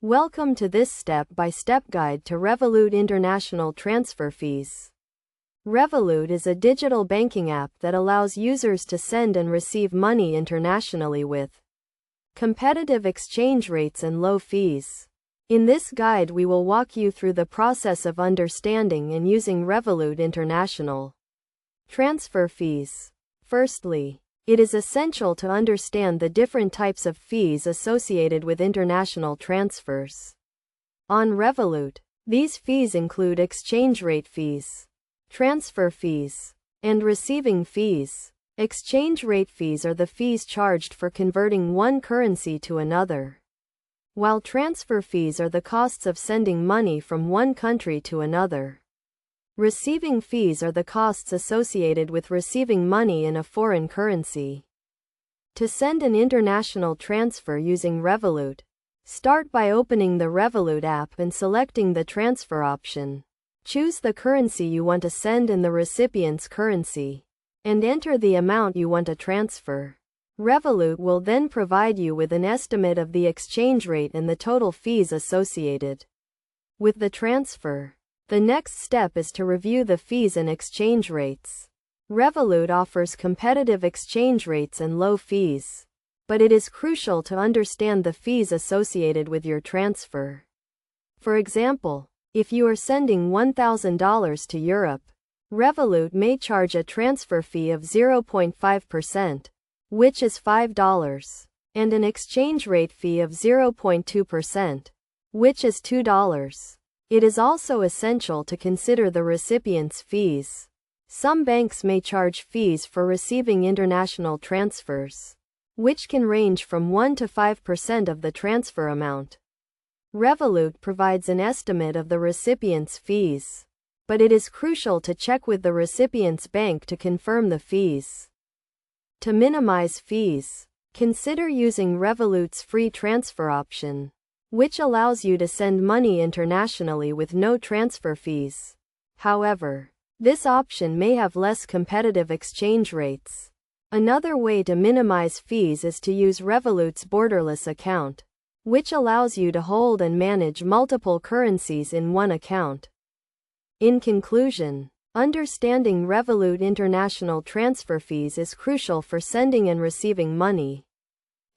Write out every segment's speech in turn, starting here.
Welcome to this step-by-step guide to Revolut International Transfer Fees. Revolut is a digital banking app that allows users to send and receive money internationally with competitive exchange rates and low fees. In this guide, we will walk you through the process of understanding and using Revolut International transfer fees. Firstly, it is essential to understand the different types of fees associated with international transfers. On Revolut, these fees include exchange rate fees, transfer fees, and receiving fees. Exchange rate fees are the fees charged for converting one currency to another, while transfer fees are the costs of sending money from one country to another. Receiving fees are the costs associated with receiving money in a foreign currency. To send an international transfer using Revolut, start by opening the Revolut app and selecting the transfer option. Choose the currency you want to send and the recipient's currency, and enter the amount you want to transfer. Revolut will then provide you with an estimate of the exchange rate and the total fees associated with the transfer. The next step is to review the fees and exchange rates. Revolut offers competitive exchange rates and low fees, but it is crucial to understand the fees associated with your transfer. For example, if you are sending $1,000 to Europe, Revolut may charge a transfer fee of 0.5%, which is $5, and an exchange rate fee of 0.2%, which is $2. It is also essential to consider the recipient's fees. Some banks may charge fees for receiving international transfers, which can range from 1 to 5% of the transfer amount. Revolut provides an estimate of the recipient's fees, but it is crucial to check with the recipient's bank to confirm the fees. To minimize fees, consider using Revolut's free transfer option, which allows you to send money internationally with no transfer fees. However, this option may have less competitive exchange rates. Another way to minimize fees is to use Revolut's borderless account, which allows you to hold and manage multiple currencies in one account. In conclusion, understanding Revolut international transfer fees is crucial for sending and receiving money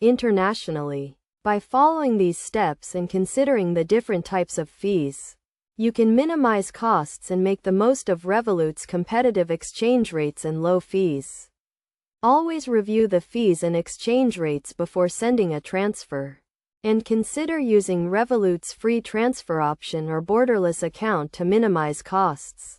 internationally. By following these steps and considering the different types of fees, you can minimize costs and make the most of Revolut's competitive exchange rates and low fees. Always review the fees and exchange rates before sending a transfer, and consider using Revolut's free transfer option or borderless account to minimize costs.